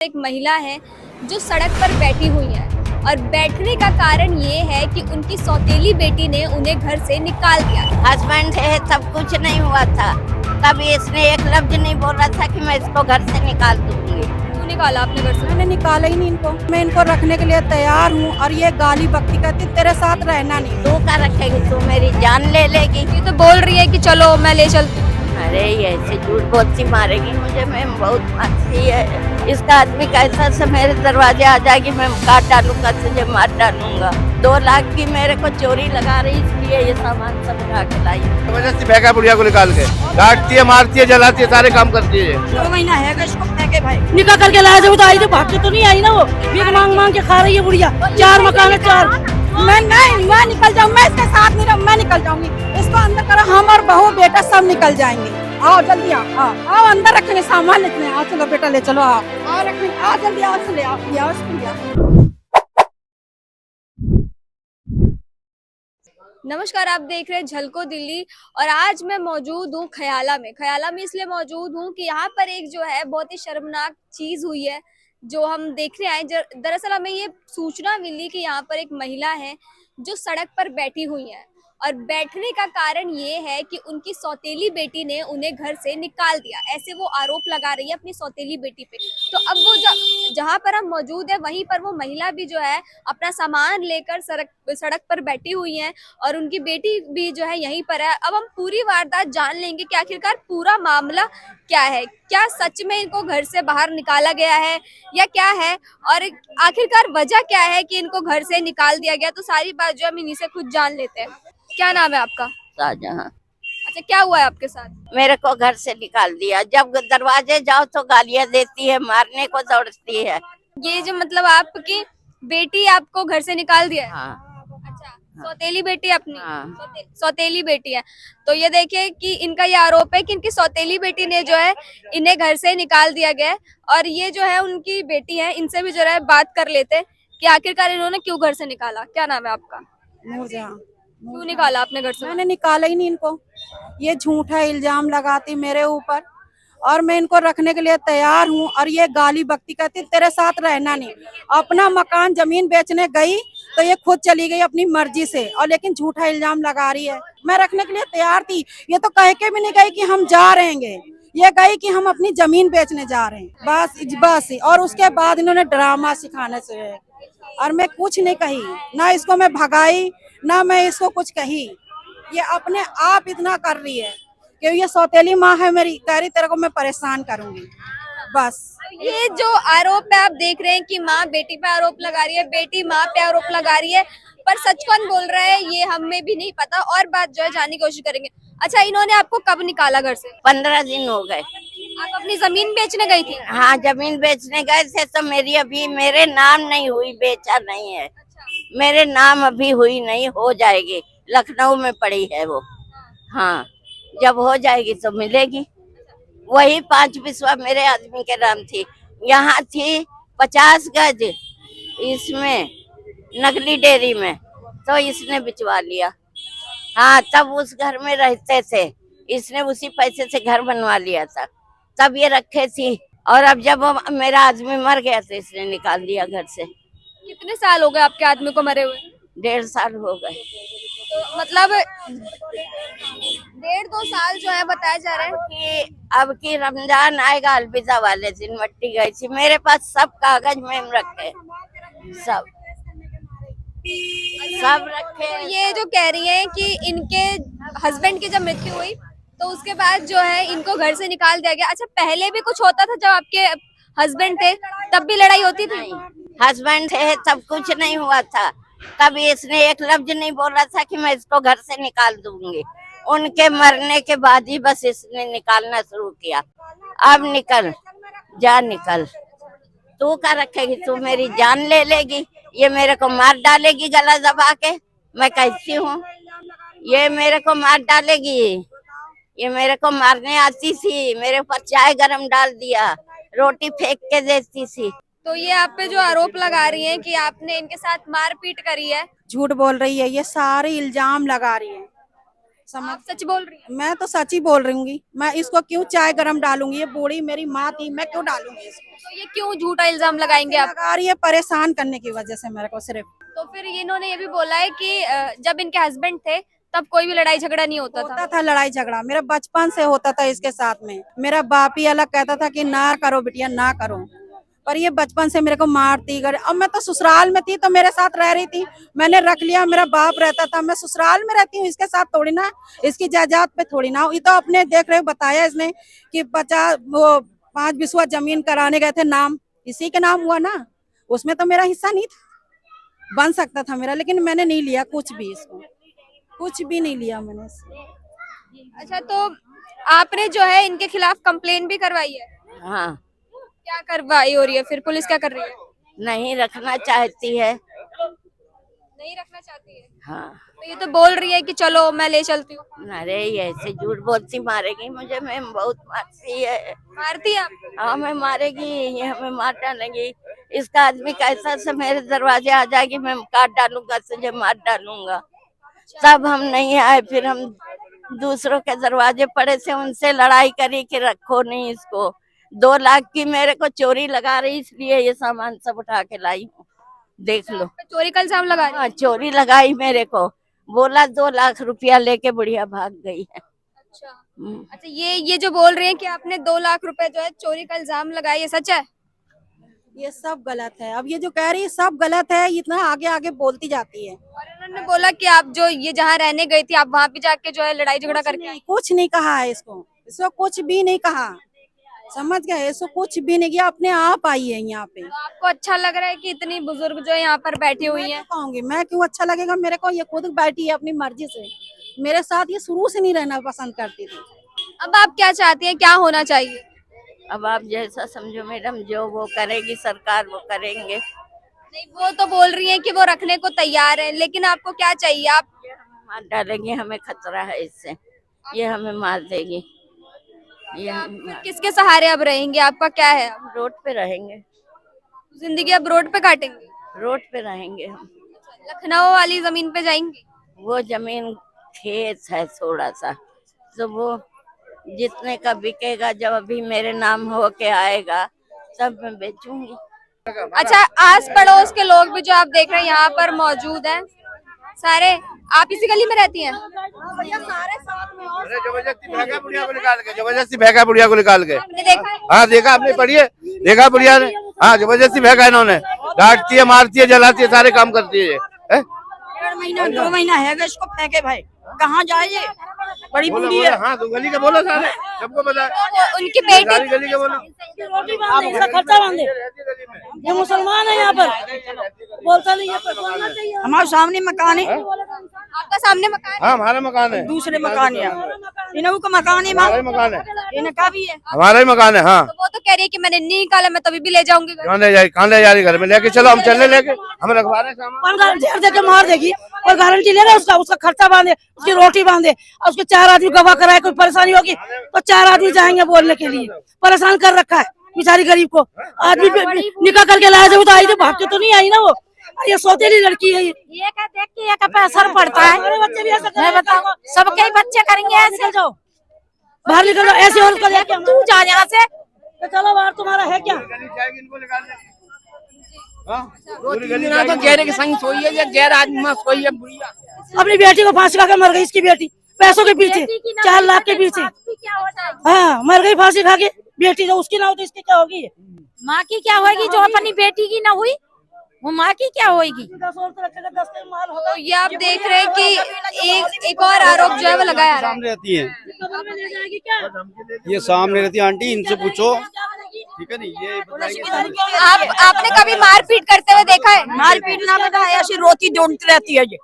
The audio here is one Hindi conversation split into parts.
एक महिला है जो सड़क पर बैठी हुई है और बैठने का कारण ये है कि उनकी सौतेली बेटी ने उन्हें घर से निकाल दिया। हस्बैंड है, सब कुछ नहीं हुआ था, तब इसने एक लफ्ज नहीं बोला था कि मैं इसको घर से निकाल दूंगी। क्यों निकाला आपने घर से? मैंने निकाला ही नहीं इनको। मैं इनको रखने के लिए तैयार हूँ और ये गाली बकती करती तेरे साथ रहना नहीं। तू का रखेगी, तू मेरी जान ले लेगी। ये तो बोल रही है कि चलो मैं ले चलती हूँ। अरे ये ऐसे झूठ बोलती मारेगी मुझे, मैं बहुत मारती है। इसका आदमी कैसा से मेरे दरवाजे आ जाएगी, मैं काट डालूंगा, तुझे मार डालूंगा। 2 लाख की मेरे को चोरी लगा रही, इसलिए ये सामान सब उठा के लाई। जबरदस्ती फेंका बुढ़िया को निकाल के, काटती है, मारती है, जलाती है, सारे काम करती है। 2 महीना है इसको फेंके भाई। निकाल करके लाया जब तो आई थी, भाग के तो नहीं आई ना, वो भीख मांग मांग के खा रही है बुढ़िया। 4 मकान है, 4। मैं निकल जाऊँ, मैं इसके साथ नहीं रहूँ, मैं निकल जाऊंगी। इसको अंदर करो, हम और बहू बेटा सब निकल जाएंगे। आओ जल्दी आओ अंदर रखेंगे सामान इतने। आओ चलो बेटा ले चलो, आओ रखेंगे, आओ जल्दी आओ, चले आओ नमस्कार, आप देख रहे हैं झलको दिल्ली और आज मैं मौजूद हूँ खयाला में इसलिए मौजूद हूँ कि यहाँ पर एक जो है बहुत ही शर्मनाक चीज हुई है जो हम देखने आए। दरअसल हमें ये सूचना मिली कि यहाँ पर एक महिला है जो सड़क पर बैठी हुई है और बैठने का कारण ये है कि उनकी सौतेली बेटी ने उन्हें घर से निकाल दिया, ऐसे वो आरोप लगा रही है अपनी सौतेली बेटी पे। तो अब वो जहाँ पर हम मौजूद है वहीं पर वो महिला भी जो है अपना सामान लेकर सड़क पर बैठी हुई है और उनकी बेटी भी जो है यहीं पर है। अब हम पूरी वारदात जान लेंगे कि आखिरकार पूरा मामला क्या है, क्या सच में इनको घर से बाहर निकाला गया है या क्या है, और आखिरकार वजह क्या है कि इनको घर से निकाल दिया गया। तो सारी बात जो हम इन्हीं से खुद जान लेते हैं। क्या नाम है आपका? शाहजहां। अच्छा, क्या हुआ है आपके साथ? मेरे को घर से निकाल दिया। जब दरवाजे जाओ तो गालियां देती है, मारने को दौड़ती है। ये जो मतलब आपकी बेटी आपको घर से निकाल दिया है? हाँ अच्छा, सौतेली बेटी अपनी? हाँ। सौतेली बेटी है। तो ये देखिए कि इनका ये आरोप है कि इनकी सौतेली बेटी ने जो है इन्हें घर से निकाल दिया गया है और ये जो है उनकी बेटी है, इनसे भी जो है बात कर लेते हैं कि आखिरकार इन्होंने क्यों घर से निकाला। क्या नाम है आपका? नूरजहां। क्यों निकाला आपने घर से? मैंने निकाला ही नहीं इनको। ये झूठा इल्जाम लगाती मेरे ऊपर और मैं इनको रखने के लिए तैयार हूँ और ये गाली बकती करती तेरे साथ रहना नहीं। अपना मकान जमीन बेचने गई तो ये खुद चली गई अपनी मर्जी से, और लेकिन झूठा इल्जाम लगा रही है। मैं रखने के लिए तैयार थी, ये तो कह के भी नहीं गई कि हम जा रहे हैं, ये गई कि हम अपनी जमीन बेचने जा रहे हैं, बस। और उसके बाद इन्होंने ड्रामा सिखाने से, और मैं कुछ नहीं कही, ना इसको मैं भगाई ना मैं इसको कुछ कही। ये अपने आप इतना कर रही है कि ये सौतेली माँ है मेरी, कह रही तेरे को मैं परेशान करूंगी, बस। ये जो आरोप है आप देख रहे हैं कि माँ बेटी पे आरोप लगा रही है, बेटी माँ पे आरोप लगा रही है, पर सच कौन बोल रहा है ये हमें भी नहीं पता और बात जो है जानने की कोशिश करेंगे। अच्छा, इन्होंने आपको कब निकाला घर से? 15 दिन हो गए। आप अपनी जमीन बेचने गई थी? हाँ, जमीन बेचने गए थे तो मेरी अभी मेरे नाम नहीं हुई, बेचा नहीं है। मेरे नाम अभी हुई नहीं, हो जाएगी। लखनऊ में पड़ी है वो। हाँ, जब हो जाएगी तो मिलेगी। वही 5 बिस्वा मेरे आदमी के नाम थी। यहाँ थी 50 गज इसमें नकली डेयरी में, तो इसने बिचवा लिया। हाँ, तब उस घर में रहते थे, इसने उसी पैसे से घर बनवा लिया था, तब ये रखे थी। और अब जब मेरा आदमी मर गया तो इसने निकाल दिया घर से। कितने साल हो गए आपके आदमी को मरे हुए? 1.5 साल हो गए। तो मतलब 1.5-2 साल जो है बताया जा रहा है कि अब की रमजान आएगा, अलविदा वाले दिन मट्टी गई थी। मेरे पास सब कागज में रखे, सब रखे। तो ये जो कह रही है कि इनके हस्बैंड की जब मृत्यु हुई तो उसके बाद जो है इनको घर से निकाल दिया गया। अच्छा, पहले भी कुछ होता था जब आपके हस्बैंड थे तब भी लड़ाई होती थी? हस्बैंड है तब कुछ नहीं हुआ था, तब इसने एक लफ्ज नहीं बोला था कि मैं इसको घर से निकाल दूंगी। उनके मरने के बाद ही बस इसने निकालना शुरू किया। अब निकल, जा निकल, तू का रखेगी, तू मेरी जान ले लेगी। ये मेरे को मार डालेगी गला दबा के, मैं कहती हूँ ये मेरे को मार डालेगी। ये मेरे को मारने आती थी, मेरे ऊपर चाय गरम डाल दिया, रोटी फेंक के देती थी। तो ये आप पे जो आरोप लगा रही हैं कि आपने इनके साथ मारपीट करी है? झूठ बोल रही है, ये सारे इल्जाम लगा रही है, समझ आप सच बोल रही हैं? मैं तो सच ही बोल रही हूँ। मैं इसको क्यों चाय गरम डालूंगी? ये बूढ़ी मेरी माँ थी, मैं क्यों डालूंगी इसको? तो ये क्यों झूठा इल्जाम लगाएंगे आप? लगा रही है परेशान करने की वजह से मेरे को सिर्फ। तो फिर इन्होंने ये भी बोला है कि जब इनके हस्बैंड थे तब कोई भी लड़ाई झगड़ा नहीं होता होता था। था लड़ाई झगड़ा, मेरा बचपन से होता था इसके साथ में। मेरा बाप ही अलग कहता था कि ना करो बिटिया ना करो, पर ये बचपन से मेरे को मारती कर। अब मैं तो ससुराल में थी तो मेरे साथ रह रही थी, मैंने रख लिया, मेरा बाप रहता था। मैं ससुराल में रहती हूँ, इसके साथ थोड़ी ना, इसकी जायदाद पे थोड़ी ना। ये तो अपने देख रहे बताया इसने कि 5 बिस्वा जमीन कराने गए थे, नाम इसी के नाम हुआ ना, उसमें तो मेरा हिस्सा नहीं था। बन सकता था मेरा, लेकिन मैंने नहीं लिया कुछ भी, इसको कुछ भी नहीं लिया मैंने इसको। अच्छा, तो आपने जो है इनके खिलाफ कंप्लेन भी करवाई है? हाँ, क्या कार्रवाई हो रही है फिर? पुलिस क्या कर रही है? नहीं रखना चाहती है। नहीं रखना चाहती है? हाँ, तो ये तो बोल रही है कि चलो मैं ले चलती हूँ। अरे ये ऐसे झूठ बोलती, मारेगी मुझे, मैं बहुत मारती है। मारती है आप? हाँ, मैं मारेगी, ये हमें मार डालेगी। इसका आदमी कैसा से मेरे दरवाजे आ जाएगी, मैं काट डालूंगा, तुझे मार डालूंगा। तब हम नहीं आए, फिर हम दूसरों के दरवाजे पड़े से उनसे लड़ाई करी कि रखो नहीं इसको। 2 लाख की मेरे को चोरी लगा रही, इसलिए ये सामान सब उठा के लाई हूँ, देख लो। चोरी का इल्जाम लगा रही है? हाँ, चोरी लगाई मेरे को, बोला 2 लाख रुपया लेके बुढ़िया भाग गई है। अच्छा। हम्म। अच्छा, ये जो बोल रहे हैं कि आपने 2 लाख रुपए जो है चोरी का इल्जाम लगाया, ये सच है? ये सब गलत है। अब ये जो कह रही है सब गलत है, इतना आगे आगे बोलती जाती है। और इन्होंने बोला कि आप जो ये जहाँ रहने गई थी, आप वहाँ भी जाके जो है लड़ाई झगड़ा करके आई। कुछ नहीं कहा है इसको कुछ भी नहीं कहा, समझ गए? इसको कुछ भी नहीं किया, अपने आप आई है यहाँ पे। तो आपको अच्छा लग रहा है कि इतनी बुजुर्ग जो है यहाँ पर बैठी हुई है? कहूंगी मैं, क्यों अच्छा लगेगा मेरे को? ये खुद बैठी है अपनी मर्जी से, मेरे साथ ये शुरू से नहीं रहना पसंद करती थी। अब आप क्या चाहती हैं, क्या होना चाहिए? अब आप जैसा समझो मैडम, जो वो करेगी सरकार वो करेंगे। नहीं, वो तो बोल रही हैं कि वो रखने को तैयार है, लेकिन आपको क्या चाहिए? आप मार डालेंगे, हमें खतरा है इससे, ये हमें मार देगी। ये आप हमें फिर किसके सहारे अब रहेंगे? आपका क्या है? हम रोड पे रहेंगे, जिंदगी अब रोड पे काटेंगे? रोड पे रहेंगे हम। लखनऊ वाली जमीन पे जाएंगे? वो जमीन खेत है थोड़ा सा, तो वो जितने का बिकेगा, जब अभी मेरे नाम हो के आएगा तब मैं बेचूंगी। अच्छा, आस पड़ोस के लोग भी जो आप देख रहे हैं यहाँ पर मौजूद हैं सारे। आप इसी गली में रहती हैं? अरे जबरदस्ती फेंका बुढ़िया को निकाल के, जबरदस्ती फेंका बुढ़िया को निकाल के। आपने देखा है? हाँ देखा, आपने पढ़िए, देखा बुढ़िया ने। हाँ जबरदस्ती फेंका इन्होंने, डांटती है, मारती है, जलाती है, सारे काम करती है ये। 1.5 महीना 2 महीना है इसको फेंके भाई, कहाँ जाए ये? बड़ी बोला, बूढ़ी बोला, है। हाँ तो गली का बोला सारे, सबको पता है। तो उनकी बेटी सारी गली का बोला। रोटी बांधे, इसका खर्चा बांधे। ये मुसलमान है यहाँ पर, बोलता नहीं है, पर बोलना चाहिए। हमारे सामने मकान है, आपका सामने मकान है? हाँ हमारा मकान है, दूसरे मकान है, इन्हों का मकान है, हमारा ही मकान है, इनका भी है। हमारा ही मकान है। हाँ तो वो तो कह रही है कि मैंने नहीं निकाला, मैं तभी भी ले जाऊंगी घर। कहाँ ले जाए, कहाँ ले जा रही? घर में लेके चलो, हम चलने लेके, हम रखवा रहे हैं सामान। कौन गारंटी देके मार देगी? और गारंटी लेगा उसका, उसका खर्चा बांधे, उसकी रोटी बांधे, और उसके 4 आदमी गवाह कराए, कोई परेशानी होगी तो 4 आदमी जाएंगे बोलने के लिए। परेशान कर रखा है बेचारी गरीब को। आदमी निकाह करके लाया जब तो आई, तो भाग के तो नहीं आई ना वो। ये सौतेली लड़की है ये का देख के एक पे असर पड़ता है। सारे बच्चे भी ऐसा मैं बताऊं, सबके ही बच्चे करेंगे ऐसे। जाओ बाहर निकल जाओ, ऐसे और कर लेके तू जा यहाँ से। तो चलो बाहर, तुम्हारा है क्या? तो गहरे के संग सोई है, गैर आदमी में सोई है बुढ़िया। अपनी बेटी को फांसी खा के मर गई, इसकी बेटी पैसों के पीछे, 4 लाख के पीछे। हाँ मर गई फांसी खा के बेटी, जो उसकी ना हो तो इसकी क्या होगी? माँ की क्या होगी जो अपनी बेटी की ना हुई, वो माँ की क्या होगी? तो ये आप देख रहे हैं कि एक और आरोप जो है वो लगाया जा रहा है। सामने रहती है, ये सामने रहती है आंटी, इनसे पूछो, ठीक है नहीं? ये बताएंगे। आपने कभी मारपीट करते हुए देखा है? मारपीट ना बेटा, ऐसी रोटी ढूंढती रहती है ये,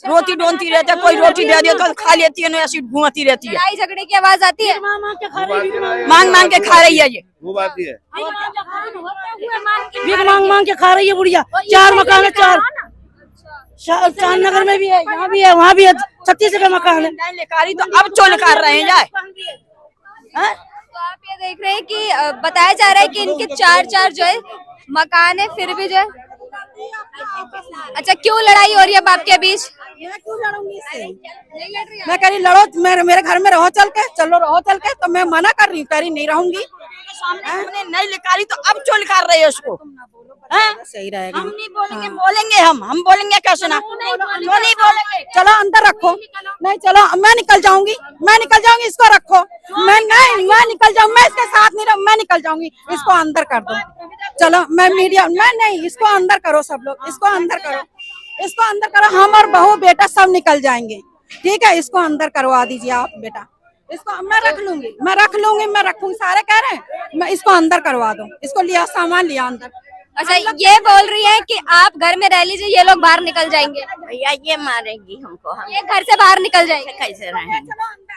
रोटी ढूंढती रहती है, कोई रोटी दे दे तो खा लेती है, ना ऐसी घूमती रहती है, लड़ाई झगड़े की आवाज आती है? मांग मांग के खा रही है ये, वो बात ही है। भीख मांग मांग के खा रही है बुढ़िया। 4 मकान है, 4 नगर में भी है, यहाँ भी है, वहाँ भी है, 36 जगह मकान है। तो अब चोल कर रहे हैं जाए। तो आप ये देख रहे हैं कि बताया जा रहा है कि इनके 4 जो है मकान है, फिर भी जो है। अच्छा, क्यों लड़ाई हो रही है अब आपके बीच? मैं क्यों लड़ूंगी इससे? नहीं लड़ रही मैं कह रही लड़ो, मेरे घर में रहो चल के, चलो रहो चल के, तो मैं मना कर रही हूँ, कह रही नहीं रहूंगी। हमने नहीं निकाली तो अब क्यों निकाल रहे हो उसको? सही रहेगा। हम नहीं बोलेंगे, बोलेंगे हम बोलेंगे क्या सुना? जो नहीं बोलेंगे चलो अंदर रखो। नहीं चलो मैं निकल जाऊंगी, इसको रखो। मैं निकल जाऊंगी, मैं इसके साथ नहीं रहूं, मैं निकल जाऊंगी, इसको अंदर कर दो। चलो मैं मीडिया, मैं नहीं, इसको अंदर करो सब लोग, इसको अंदर करो, हम और बहू बेटा सब निकल जाएंगे, ठीक है? इसको अंदर करवा दीजिए आप बेटा, इसको मैं रख लूंगी, सारे कह रहे हैं, मैं इसको अंदर करवा दूं, इसको लिया सामान लिया अंदर। अच्छा, ये बोल रही है कि आप घर में रह लीजिए, ये लोग बाहर निकल जाएंगे, भैया ये मारेंगी हमको, हम ये घर से बाहर निकल जाएंगे। कैसे रहेंगे?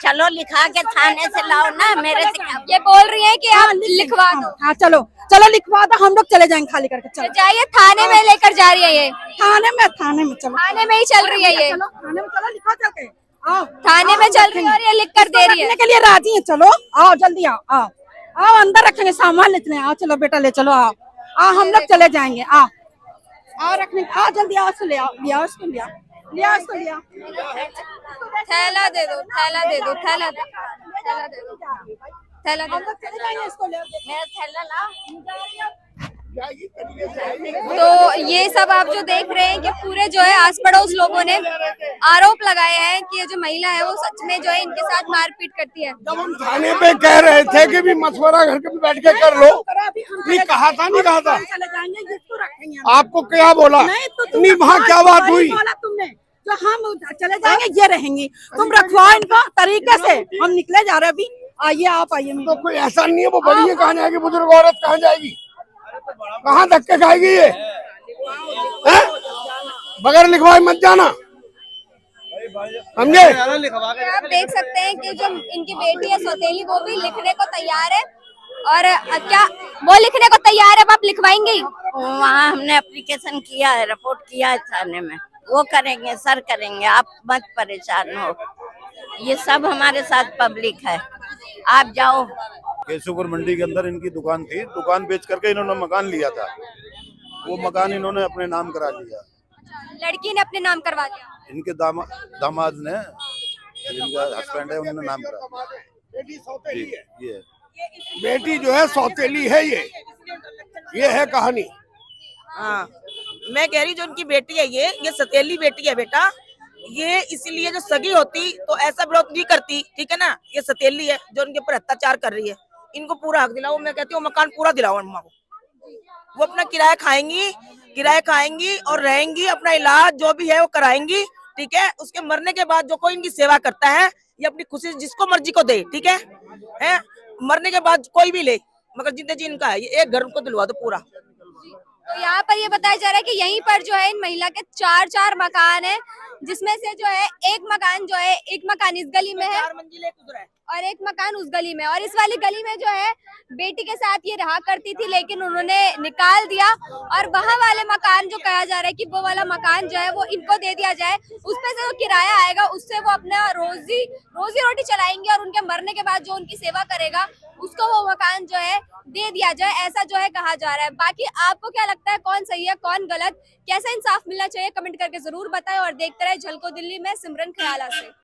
चलो लिखा के थाने से लाओ ना, मेरे से क्या? ये बोल रही है कि आप लिखवा दो। हाँ चलो लिखवा दो, हम लोग चले जाएंगे खाली करके। चलो जाइए, थाने में लेकर जा रही है ये, थाने में चलो, थाने में ही चल रही है ये, चलो थाने में चलो, लिखो चल के आओ, थाने में चल रही है और ये लिख कर दे रही है। रखने के लिए राजी है, चलो आओ जल्दी आओ अंदर रखेंगे, सामान लेते हैं, आओ चलो बेटा ले चलो, आओ हम लोग चले जाएंगे, आओ रखने, आओ जल्दी आओ, उसको ले आओ, उसको ले आओ। थैला दे दो, थैला दे दो, थैला दे दो। चले जाएंगे, इसको ले मेरा थैला लाओ। तो ये सब आप जो देख रहे हैं कि पूरे जो है आस पड़ोस लोगों ने आरोप लगाए हैं कि ये जो महिला है वो सच में जो है इनके साथ मारपीट करती है। जब हम थाने पे कह रहे थे कि भी मशवरा घर के बैठ के कर लो, नहीं कहा था, चले जाएंगे, जिसको रखेंगे आपको क्या बोला? नहीं वहाँ क्या बात हुई? तुमने जो हम चले जाएंगे, ये रहेंगी, तुम रखवाओ इनको तरीके से, हम निकले जा रहे अभी, आइए आप आइए। तो कोई ऐसा नहीं है, वो बड़ी है, कहाँ जाएगी बुजुर्ग औरत, कहाँ जाएगी, कहाँ धक्के खाएगी ये? बगैर लिखवाए मत जाना, समझे? आप देख सकते हैं कि जो इनकी बेटी है सौतेली, वो भी लिखने को तैयार है। और क्या वो लिखने को तैयार है, आप लिखवाएंगे? वहाँ हमने एप्लीकेशन किया है, रिपोर्ट किया है थाने में, वो करेंगे, सर करेंगे, आप मत परेशान हो, ये सब हमारे साथ पब्लिक है, आप जाओ। केशवपुर मंडी के अंदर इनकी दुकान थी, दुकान बेच करके इन्होंने मकान लिया था, वो मकान इन्होंने अपने नाम करा लिया। लड़की ने अपने नाम करवा लिया, इनके दामाद ने, इनका हस्बैंड है, उन्होंने नाम करा दिया। ये बेटी जो है सौतेली है, ये है कहानी। हाँ, मैं कह रही जो उनकी बेटी है, ये सतीली बेटी है बेटा, ये इसलिए जो सगी होती तो ऐसा विरोध नहीं करती, ठीक है ना? ये सतीली है जो उनके ऊपर अत्याचार कर रही है, इनको पूरा हक दिलाओ, मैं कहती हूँ मकान पूरा दिलाओ अम्मा को, वो अपना किराया खाएंगी और रहेंगी, अपना इलाज जो भी है वो कराएंगी, ठीक है? उसके मरने के बाद जो कोई इनकी सेवा करता है, ये अपनी खुशी जिसको मर्जी को दे, ठीक है? मरने के बाद कोई भी ले, मगर जिंदगी जी इनका है, ये एक घर उनको दिलवा दो पूरा। तो यहाँ पर ये बताया जा रहा है कि यहीं पर जो है इन महिला के 4 मकान है, जिसमें से जो है एक मकान इस गली में है और एक मकान उस गली में, और इस वाली गली में जो है बेटी के साथ ये रहा करती थी, लेकिन उन्होंने निकाल दिया, और वहाँ वाले मकान जो कहा जा रहा है कि वो वाला मकान जो है वो इनको दे दिया जाए, उसमें से जो किराया आएगा उससे वो अपना रोजी रोटी चलाएंगे, और उनके मरने के बाद जो उनकी सेवा करेगा उसको वो मकान जो है दे दिया जाए, ऐसा जो है कहा जा रहा है। बाकी आपको क्या लगता है, कौन सही है कौन गलत, कैसा इंसाफ मिलना चाहिए, कमेंट करके जरूर बताएं, और देखते रहे झलको दिल्ली में सिमरन खयाला से।